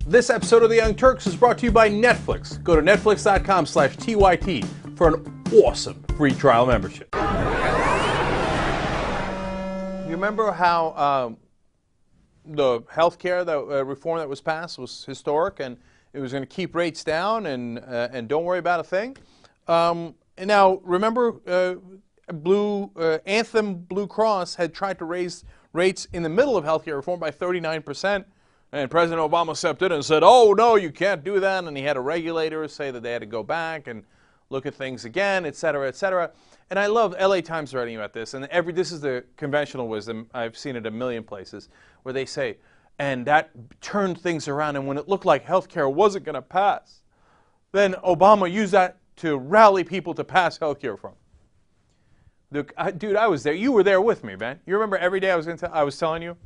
This episode of The Young Turks is brought to you by Netflix. Go to netflix.com/TYT for an awesome free trial membership. You remember how the healthcare reform that was passed was historic, and it was going to keep rates down, and don't worry about a thing. And now remember, Anthem Blue Cross had tried to raise rates in the middle of healthcare reform by 39%. And President Obama stepped in and said, oh, no, you can't do that. And he had a regulator say that they had to go back and look at things again, et cetera, et cetera. And I love LA Times writing about this. And this is the conventional wisdom. I've seen it a million places where they say, and that turned things around. And when it looked like healthcare wasn't going to pass, then Obama used that to rally people to pass healthcare reform. Dude, I was there. You were there with me, man. You remember every day I was telling you?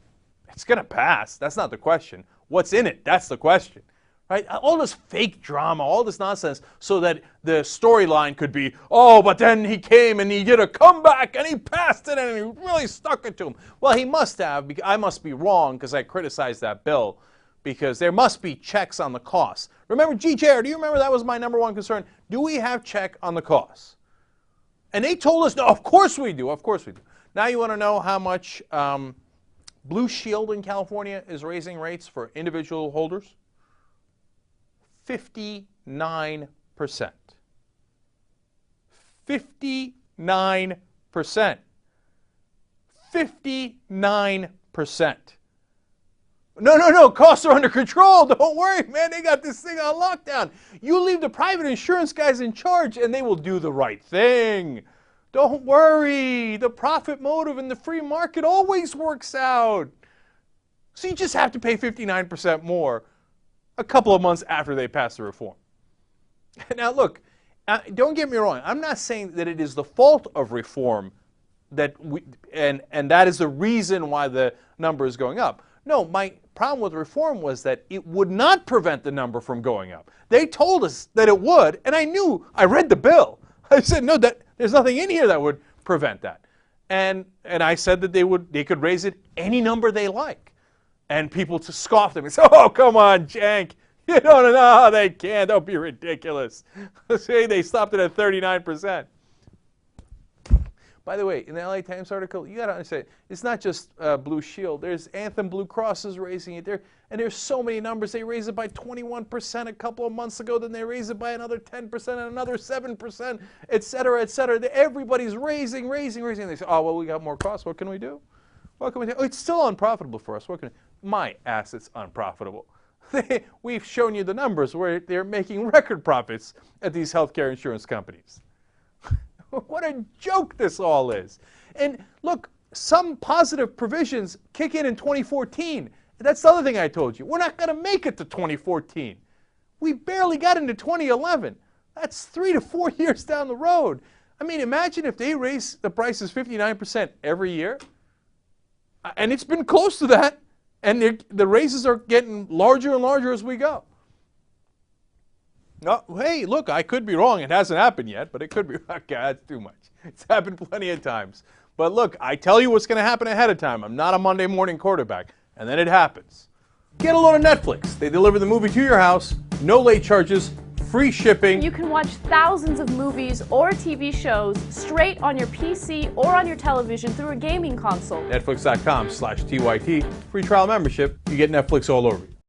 It's going to pass. That's not the question. What's in it? That's the question. Right? All this fake drama, all this nonsense, so that the storyline could be, oh, but then he came and he did a comeback and he passed it and he really stuck it to him. Well, he must have. I must be wrong because I criticized that bill, because there must be checks on the costs. Remember, GJR, do you remember that was my number one concern? Do we have check on the costs? And they told us, no, of course we do. Of course we do. Now you want to know how much Blue Shield in California is raising rates for individual holders? 59%. 59%. 59%. No, costs are under control. Don't worry, man. They got this thing on lockdown. You leave the private insurance guys in charge and they will do the right thing. Don't worry. The profit motive in the free market always works out. So you just have to pay 59% more a couple of months after they pass the reform. Now look, don't get me wrong. I'm not saying that it is the fault of reform and that is the reason why the number is going up. No, my problem with reform was that it would not prevent the number from going up. They told us that it would, and I read the bill. I said, no, there's nothing in here that would prevent that. And I said that they could raise it any number they like. And people to scoff them and say, oh, come on, Jank. You don't know how they can. Don't be ridiculous. Say they stopped it at 39%. By the way, in the LA Times article, you got to understand, it's not just Blue Shield. There's Anthem Blue Cross is raising it there. And there's so many numbers. They raised it by 21% a couple of months ago. Then they raised it by another 10% and another 7%, et cetera, et cetera. Everybody's raising. They say, oh, well, we got more costs. What can we do? What can we do? Oh, it's still unprofitable for us. My ass, it's unprofitable. We've shown you the numbers where they're making record profits at these healthcare insurance companies. What a joke this all is. And look, some positive provisions kick in 2014. That's the other thing I told you. We're not going to make it to 2014. We barely got into 2011. That's 3 to 4 years down the road. I mean, imagine if they raise the prices 59% every year. And it's been close to that. And the raises are getting larger and larger as we go. Oh, hey, look, I could be wrong. It hasn't happened yet, but it could be. Okay, that's too much. It's happened plenty of times. But look, I tell you what's going to happen ahead of time. I'm not a Monday morning quarterback. And then it happens. Get a load of Netflix. They deliver the movie to your house, no late charges, free shipping. You can watch thousands of movies or TV shows straight on your PC or on your television through a gaming console. Netflix.com/TYT. Free trial membership. You get Netflix all over you.